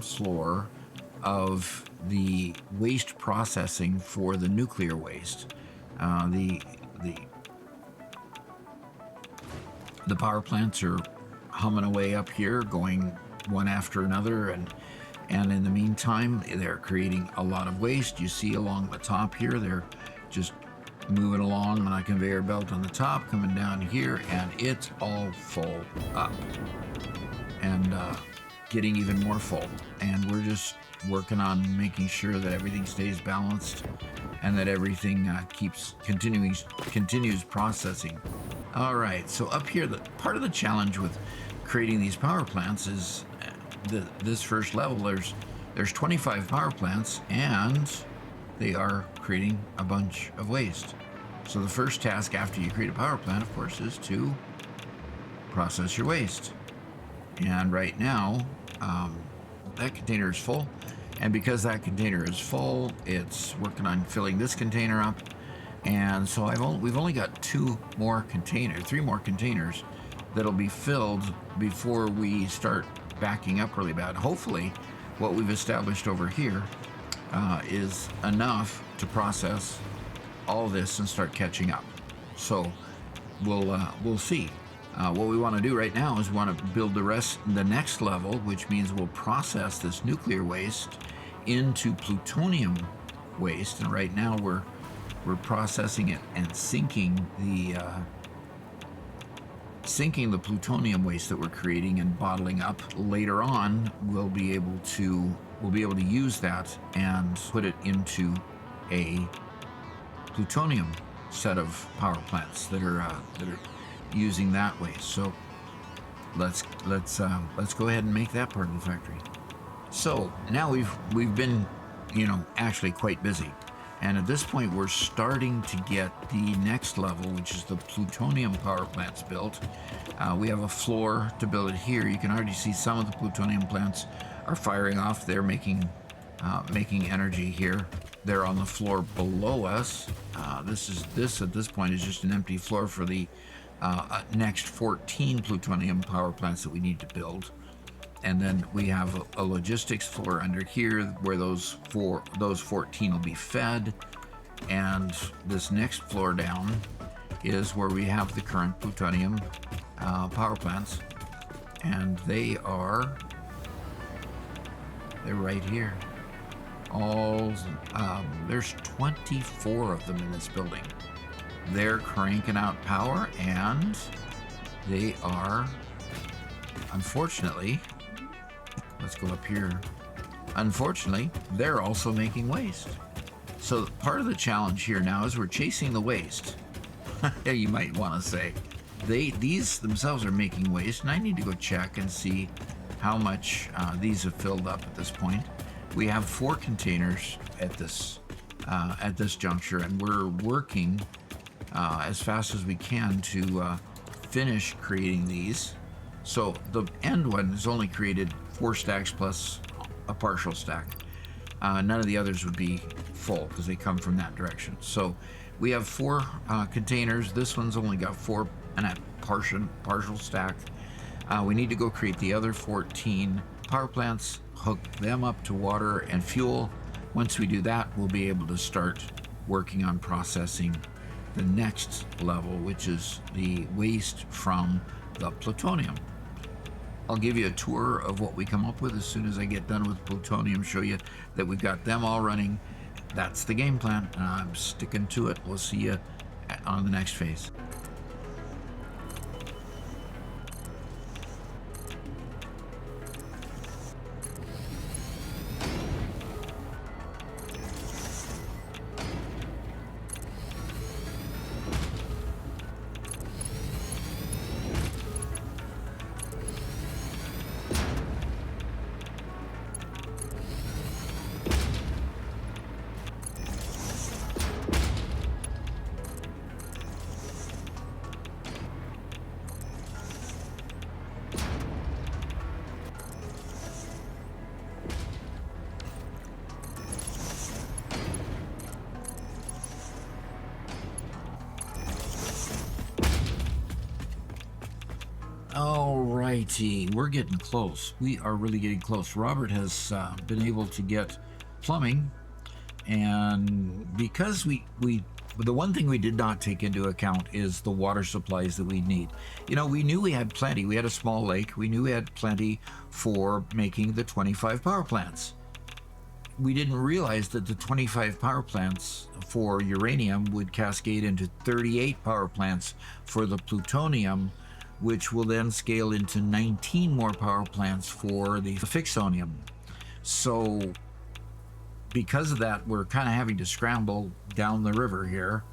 Floor of the waste processing for the nuclear waste. The power plants are humming away up here, going one after another, and in the meantime, they're creating a lot of waste. You see along the top here, they're just moving along on a conveyor belt on the top, coming down here, and it's all full up and getting even more full. And we're just working on making sure that everything stays balanced and that everything continues processing. All right, so up here, part of the challenge with creating these power plants is this first level. There's 25 power plants, and they are creating a bunch of waste. So the first task after you create a power plant, of course, is to process your waste. And right now, that container is full. And because that container is full, it's working on filling this container up. And so we've only got three more containers that'll be filled before we start backing up really bad. Hopefully, what we've established over here is enough to process all this and start catching up. So we'll see. What we want to do right now is we want to build the next level, which means we'll process this nuclear waste into plutonium waste. And right now we're processing it and sinking the plutonium waste that we're creating and bottling up. Later on, we'll be able to use that and put it into a plutonium set of power plants that are using that waste. So let's go ahead and make that part of the factory. So now we've been actually quite busy. And at this point, we're starting to get the next level, which is the plutonium power plants built. We have a floor to build it here. You can already see some of the plutonium plants are firing off. They're making energy here. They're on the floor below us. This at this point is just an empty floor for the next 14 plutonium power plants that we need to build. And then we have a logistics floor under here where those 14 will be fed. And this next floor down is where we have the current plutonium power plants. And they're right here. There's 24 of them in this building. They're cranking out power, and they are, unfortunately, let's go up here. Unfortunately, they're also making waste. So part of the challenge here now is we're chasing the waste. You might want to say. These themselves are making waste, and I need to go check and see how much these have filled up at this point. We have 4 containers at this juncture, and we're working as fast as we can to finish creating these. So the end one is only created 4 stacks plus a partial stack. None of the others would be full because they come from that direction. So we have 4 containers. This one's only got 4 and a partial stack. We need to go create the other 14 power plants, hook them up to water and fuel. Once we do that, we'll be able to start working on processing the next level, which is the waste from the plutonium. I'll give you a tour of what we come up with as soon as I get done with plutonium, show you that we've got them all running. That's the game plan, and I'm sticking to it. We'll see you on the next phase. Alrighty, we're getting close. We are really getting close. Robert has been able to get plumbing, and because the one thing we did not take into account is the water supplies that we need. You know, we knew we had plenty. We had a small lake. We knew we had plenty for making the 25 power plants. We didn't realize that the 25 power plants for uranium would cascade into 38 power plants for the plutonium, which will then scale into 19 more power plants for the fixonium. So because of that, we're kind of having to scramble down the river here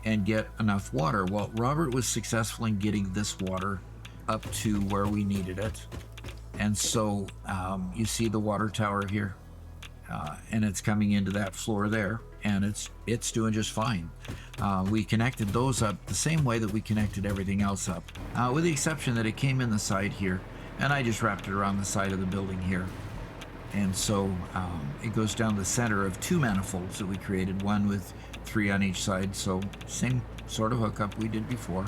and get enough water. Well, Robert was successful in getting this water up to where we needed it. And so you see the water tower here, and it's coming into that floor there, and it's doing just fine. We connected those up the same way that we connected everything else up, with the exception that it came in the side here, and I just wrapped it around the side of the building here. And so it goes down the center of two manifolds that we created, one with 3 on each side. So same sort of hookup we did before.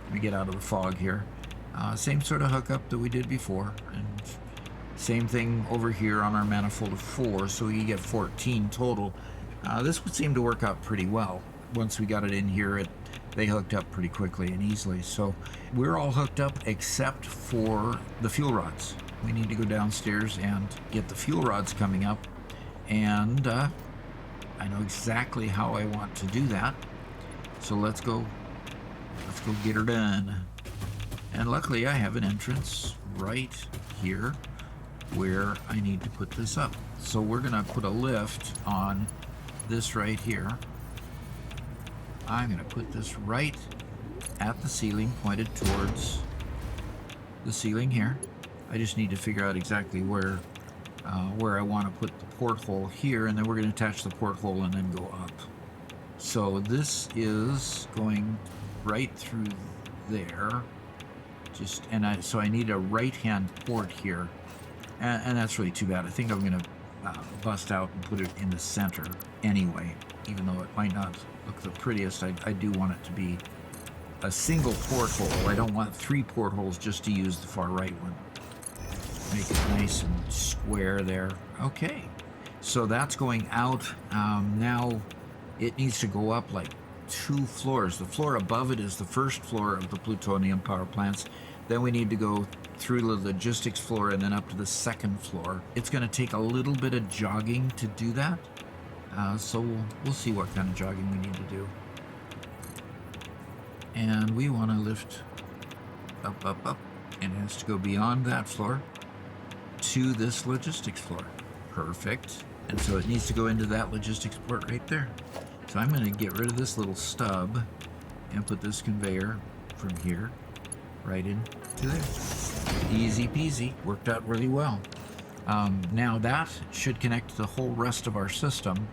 Let me get out of the fog here. Same sort of hookup that we did before, and same thing over here on our manifold of 4, so you get 14 total. This would seem to work out pretty well. Once we got it in here, they hooked up pretty quickly and easily. So we're all hooked up except for the fuel rods. We need to go downstairs and get the fuel rods coming up, and I know exactly how I want to do that. So let's go get her done. And luckily I have an entrance right here where I need to put this up. So we're gonna put a lift on this right here. I'm gonna put this right at the ceiling, pointed towards the ceiling here. I just need to figure out exactly where I want to put the porthole here, and then we're going to attach the porthole and then go up. So this is going right through there. So I need a right-hand port here, and that's really too bad. I think I'm going to bust out and put it in the center anyway, even though it might not look the prettiest. I do want it to be a single porthole. I don't want 3 portholes just to use the far right one. Make it nice and square there. Okay, so that's going out. Now it needs to go up like 2 floors. The floor above it is the first floor of the plutonium power plants. Then we need to go through the logistics floor and then up to the second floor. It's going to take a little bit of jogging to do that. So we'll see what kind of jogging we need to do. And we want to lift up, up, up, and it has to go beyond that floor to this logistics floor. Perfect. And so it needs to go into that logistics port right there. So I'm going to get rid of this little stub and put this conveyor from here right into there. Easy peasy. Worked out really well. Now that should connect to the whole rest of our system,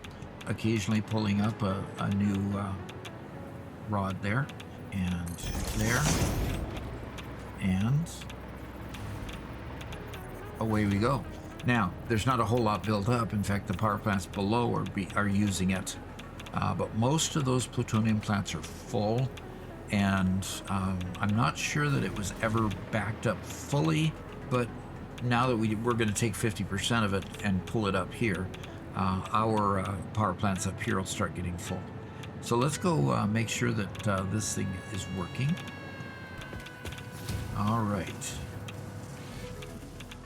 occasionally pulling up a new rod there, and there, and away we go. Now, there's not a whole lot built up. In fact, the power plants below are using it. But most of those plutonium plants are full, and I'm not sure that it was ever backed up fully, but now that we're going to take 50% of it and pull it up here, our power plants up here will start getting full. So let's go make sure that this thing is working. All right.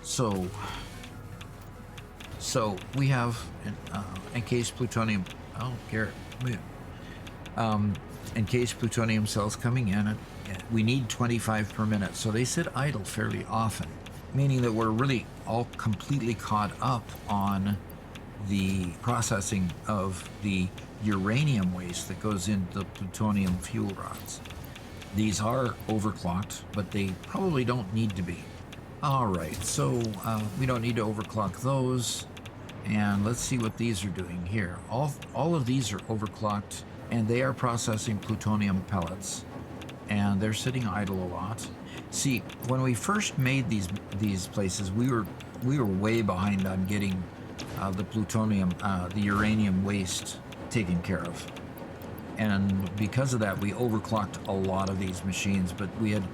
So we have encased plutonium. Oh, Garrett, encased plutonium cells coming in. We need 25 per minute. So they sit idle fairly often, meaning that we're really all completely caught up on the processing of the uranium waste that goes into the plutonium fuel rods. These are overclocked, but they probably don't need to be. All right, so we don't need to overclock those. And let's see what these are doing here. All of these are overclocked, and they are processing plutonium pellets, and they're sitting idle a lot. See, when we first made these places, we were way behind on getting the plutonium, the uranium waste taken care of. And because of that, we overclocked a lot of these machines, but we had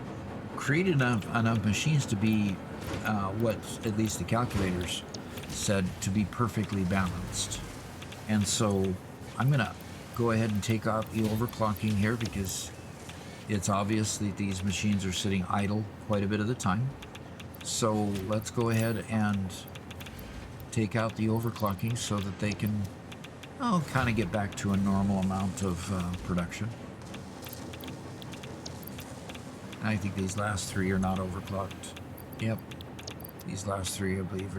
created enough machines to be what at least the calculators said to be perfectly balanced. And so I'm going to go ahead and take out the overclocking here because it's obvious that these machines are sitting idle quite a bit of the time. So let's go ahead and take out the overclocking so that they can kind of get back to a normal amount of production. I think these last three are not overclocked. Yep. These last three, I believe,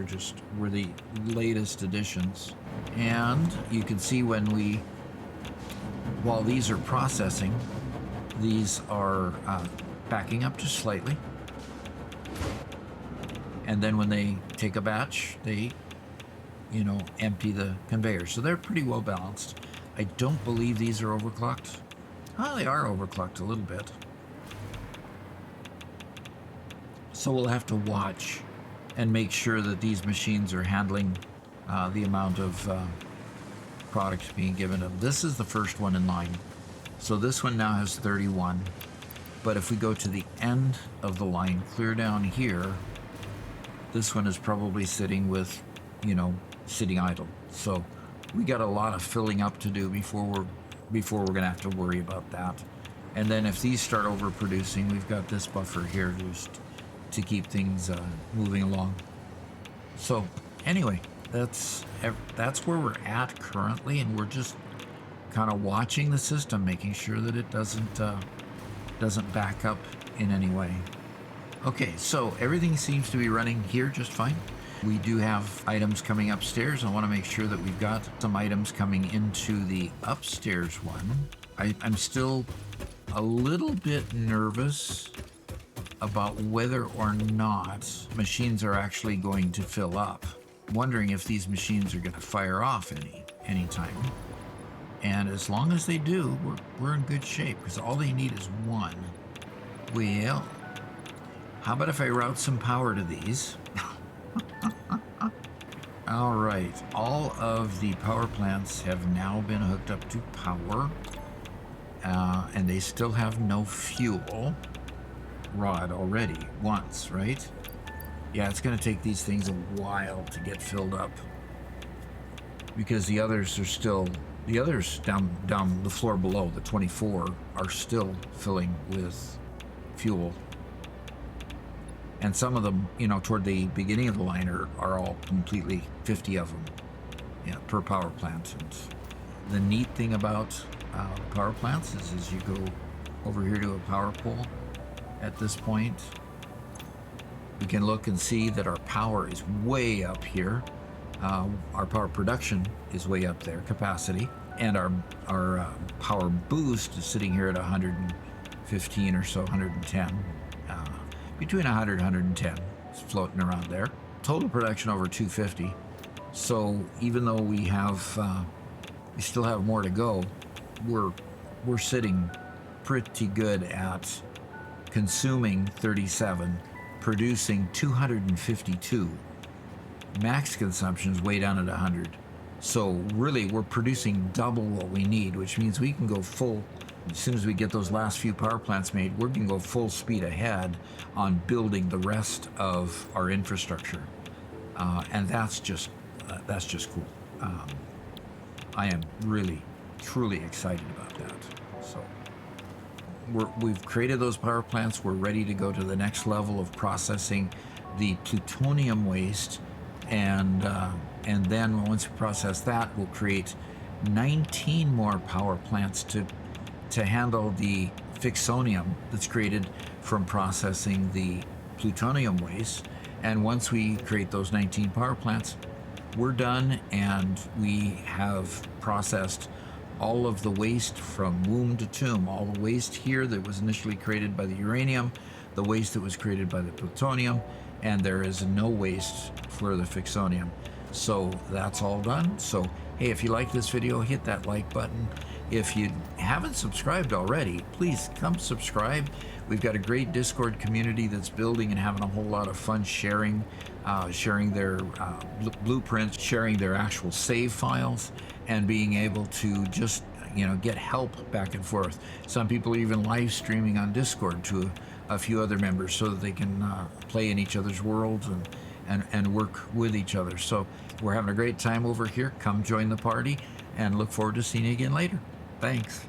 were the latest additions. And you can see while these are processing, these are backing up just slightly. And then when they take a batch, they, empty the conveyor. So they're pretty well balanced. I don't believe these are overclocked. Oh, they are overclocked a little bit. So we'll have to watch and make sure that these machines are handling the amount of product being given to them. This is the first one in line. So this one now has 31. But if we go to the end of the line, clear down here, this one is probably sitting with, sitting idle. So we got a lot of filling up to do before we're going to have to worry about that. And then if these start overproducing, we've got this buffer here just to keep things moving along. So anyway, that's where we're at currently, and we're just kind of watching the system, making sure that it doesn't back up in any way. Okay, so everything seems to be running here just fine. We do have items coming upstairs. I want to make sure that we've got some items coming into the upstairs one. I'm still a little bit nervous about whether or not machines are actually going to fill up. I'm wondering if these machines are going to fire off anytime. And as long as they do, we're in good shape, because all they need is one. Well, how about if I route some power to these? All right, all of the power plants have now been hooked up to power, and they still have no fuel rod already once, right? Yeah, it's going to take these things a while to get filled up, because the others down the floor below, the 24, are still filling with fuel. And some of them, toward the beginning of the line are all completely 50 of them, per power plant. And the neat thing about power plants is as you go over here to a power pole, at this point, we can look and see that our power is way up here. Our power production is way up there, capacity, and our power boost is sitting here at 115 or so, 110. Between 100 and 110, it's floating around there. Total production over 250. So even though we still have more to go, we're sitting pretty good at consuming 37, producing 252. Max consumption is way down at 100. So really, we're producing double what we need, which means we can go full. As soon as we get those last few power plants made, we're going to go full speed ahead on building the rest of our infrastructure, and that's just cool. I am really, truly excited about that. So we've created those power plants. We're ready to go to the next level of processing the plutonium waste, and then once we process that, we'll create 19 more power plants to handle the fixonium that's created from processing the plutonium waste. And once we create those 19 power plants, we're done, and we have processed all of the waste from womb to tomb, all the waste here that was initially created by the uranium, the waste that was created by the plutonium, and there is no waste for the fixonium. So that's all done. So hey, if you like this video, hit that like button. If you haven't subscribed already, please come subscribe. We've got a great Discord community that's building and having a whole lot of fun sharing their blueprints, sharing their actual save files, and being able to just get help back and forth. Some people are even live streaming on Discord to a few other members so that they can play in each other's worlds and work with each other. So we're having a great time over here. Come join the party, and look forward to seeing you again later. Thanks.